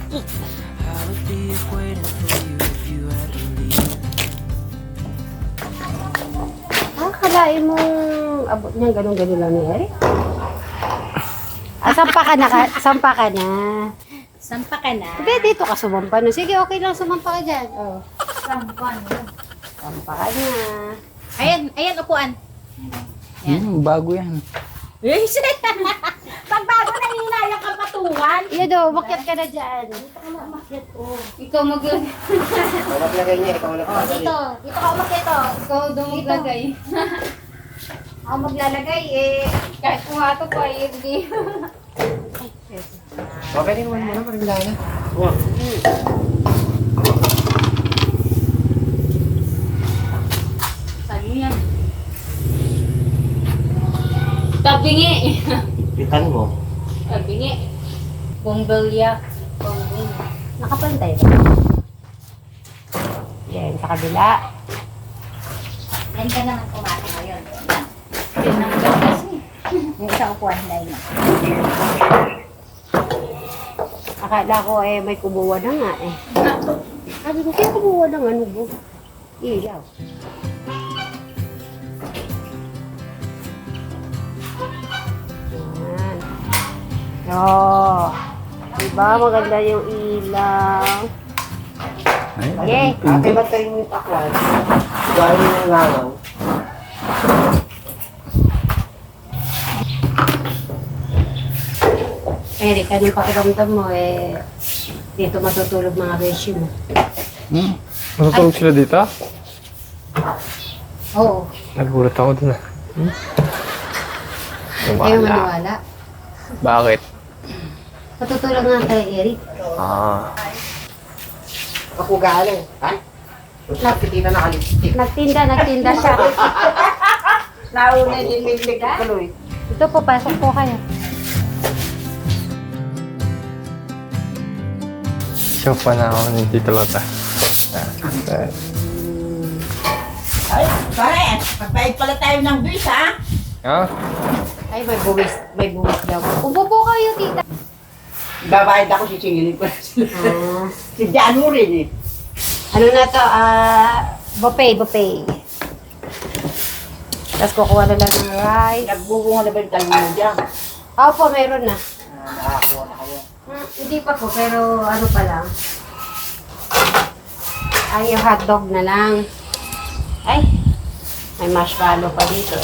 How would be if waiting for you if you had to leave? Kalain mong abot niya, ganun-ganun lang ni Eric. Sampa ka na. Sampa ka na. Hindi, dito ka sumampa. No? Sige, okay lang, sumampa ka dyan. Oh. Sampa na. Sampa ka na. Ayan, upuan. Bago yan. Yes! Pag bago na hinayang kang patungan. Yan o, makyat ka na dyan. Dito ka na umakyat, oh. Ikaw Maglagay niya, ikaw Oh, maglagay. dito ka umakyat, oh. ikaw daw maglagay. Ako maglalagay, eh. Kahit pumato ko ay hindi. Okay din naman muna, parang lana. Sabi niya. Tabingi. Pitan mo. Tabingi. Bongbalya. Nakapantay ba? Yan, sa kabila. Yan ka naman kumain ngayon. Tinanggal kasi. Yung isa upuan na yun. Akala ko may kubuwa na nga eh. Sabi ko, kaya kubuwa na nga nubo. Ilaw. Yan. Oh. Diba, maganda yung ilaw. Ay, Okay. Ate ba tayo yung akwan? Gawin mo ng langaw. Eric, anong pakiramdam mo dito matutulog mga beshi mo? Matutulog sila dito? Oo. Nagulat ako dun ah. Ayaw maniwala. Bakit? Matutulog nga kay Eric. Ako galing. Ha? Hindi na nakalipstick. Nagtinda siya. Nauna din may tuloy. Ito po, pasok po kayo. Show pa na ako ni Tito Lota. Ay, pare, magbayad pala tayo ng bis, ha? Ha? Ay, may buwis daw. Upo po kayo, tita. Babayad ako, sisingilin ko na sila. Si Jano rin eh. Ano na to? Buffet. Tapos kukuha na lang ng rice. Nagbubunga na ba yung talino dyan? Opo, meron na. Nakakuha na kayo. Hindi pa po, pero ano pa lang. Ay, yung hotdog na lang. Ay, may marshmallow pa dito.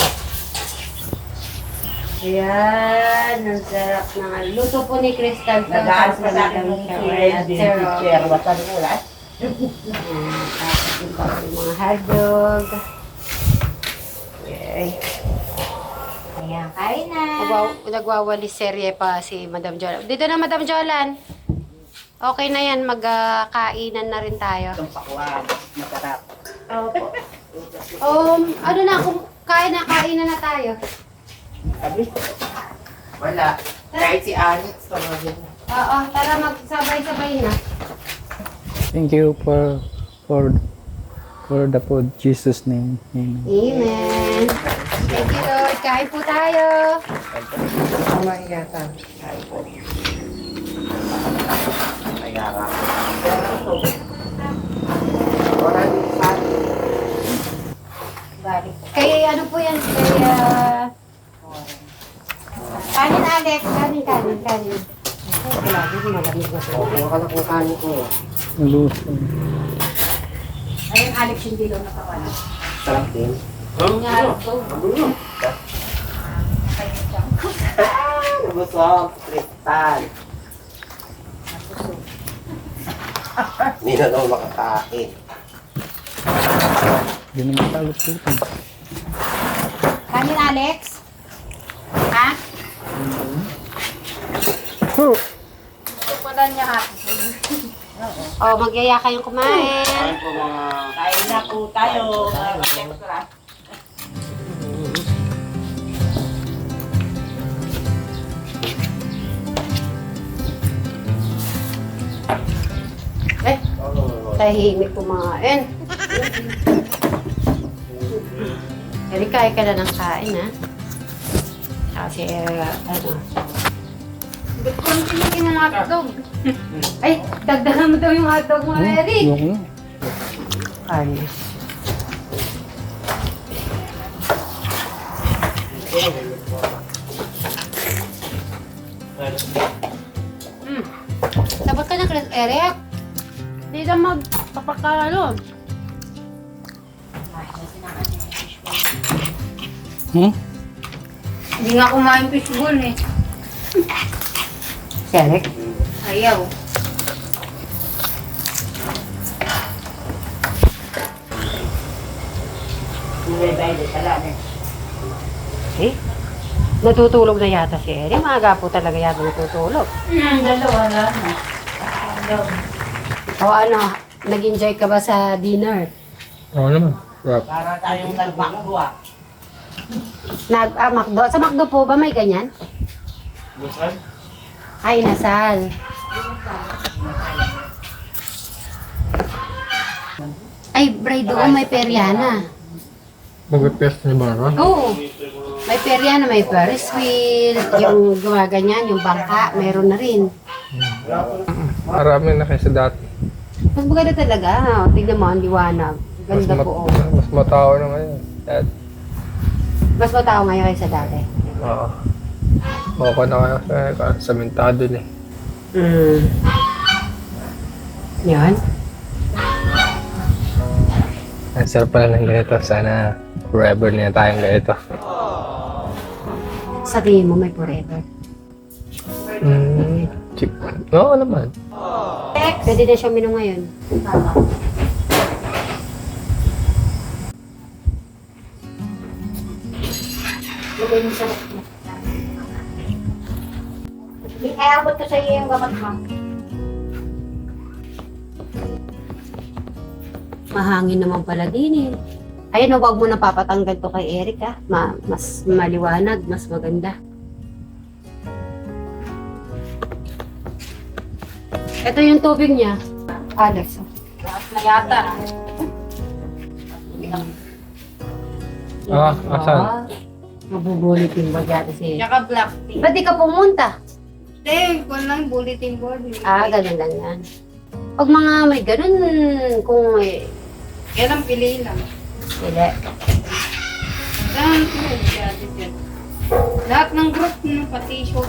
Ayan, ang sarap ng luto po ni Crystal. Nag-aalas pa sa akin ng teacher. Watan mo lang. Tapos yung pa yung mga hotdog. Okay. Ayan, kain na. Nagwawali serye pa si Madam Jolan. Dito na, Madam Jolan. Okay na yan, magkainan na rin tayo. Itong pakwan. Masarap. Opo. Ano na, kung kainan na tayo. Sabi? Wala. Kahit si Alex, tumagin. Oo, tara magsabay-sabay na. Thank you for the food. Jesus name. Amen. Amen. Thank you, Lord. Kain po tayo. Tama yata. Ay po. Kaya ka. Wala din sa Balik. Kay ano po yan? Kay, kanin, Alex. Kanin. Lagi malamig na siya. okay, wala kung kanin ko. Luto. Ayun, Alex, yung dilaw na kawan. Sarap din. Busog, kristal. Hindi na daw makakain. Hindi naman talututan. Kanin, Alex? Ha? Ito pala niya ha. Oh, magyaya kayong kumain. Kain na po tayo. Extra. Tahimik kumain. Eri, kain ka na ng kain, ha? Kasi, ano, Konti yung hotdog. Ay, dagdagan mo daw yung hotdog mo, Eric. Yung na. Alis. Dapat ka na, Chris Eric. Hindi na magpapakalo. Hindi nga kumain fishball eh. Si Eric? Ayaw. Eh? Natutulog na yata si Eric. Maaga po talaga yata natutulog. Dalawa na. O ano, nag-enjoy ka ba sa dinner? Oo naman. Rap. Para tayong nagbakbo ah. McDo. Sa McDo po ba may ganyan? Ay, nasal. Ay, Bray, doon may Periana. Mag-test niyo ba ako? Oo. May Periana, may Ferris wheel, yung gumaganyan, yung bangka, meron na rin. Marami na kaysa dati. Mas maganda talaga. Ha? Tignan mo, ang liwanag. Ganda po. Mas matao na ngayon. Dad. Mas matao ngayon kaysa dati. Oo. Okay na kayo sa samentado na eh. Yan. Ang sarap pala ng ganito. Sana forever na tayong ganito. Sa tingin mo may forever. Oo naman. Pwede na siya uminom ngayon. Iabot ko sa iyo yung gamot mo. Mahangin naman pala din eh. Ayun, huwag mo na papatanggal to kay Eric ha. Mas maliwanag, mas maganda. Ito yung tubig niya. Alex. Oh. Lahat na yata. Asan? Mabubulit yung bagyate si Eric. Tsaka black tea. Ba't di ka pumunta? Hindi, kung lang bulletin board. Ganun lang yan. Pag mga may ganun, kung may Yan ang pili lang. pili. Lahat ng group, pati show.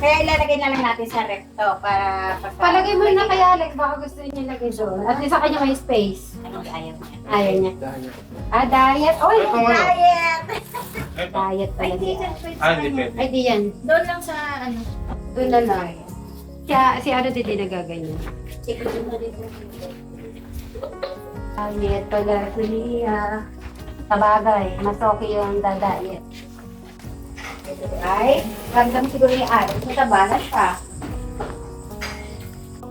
Kaya ilalagay na lang natin sa recto para Palagay mo na kay Alex, baka gusto niya lagay doon. At least sa kanya may space. ayaw niya. Ayaw niya. Diet. Oy, Diet! diet pala di. depende. Ay, di yan. Doon lang sa ano. Doon na lang. Kaya si ano din nagaganyan. Diet pala niya. Sabagay, mas okay yung diet. Ay, ragdam siguro ni Alex. Mataba na siya.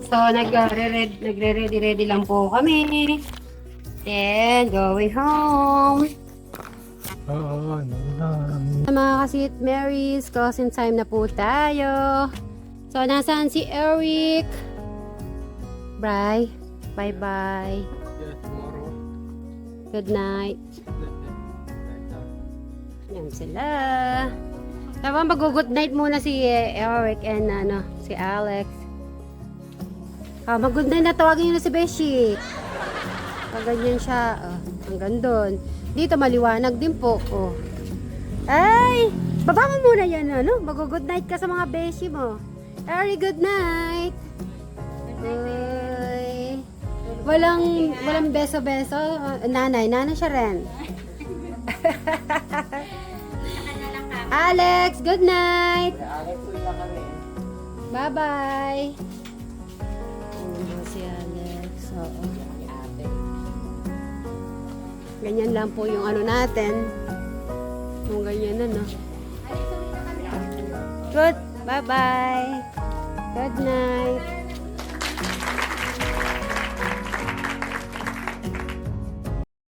So, nagre-ready lang po kami. Then, going home. Oo, Mga kasit Marys, closing time na po tayo. So, nasaan si Eric? Bye. Bye-bye. Good night. Yan sila. Tama, mag-good night muna si Eric and si Alex. Mag-good night na tawagin nyo na si Beshi. Pag ganyan siya, hanggang doon. Dito maliwanag din po. Ay! Baba mo muna yan, mag-good night ka sa mga Beshi mo. Very good night. Uy. Walang beso-beso. Nanay siya rin. Alex, good night. Bye-bye. Si Alex. Oo. Ganyan lang po yung natin. Yung ganyan na, Good. Bye-bye. Good night.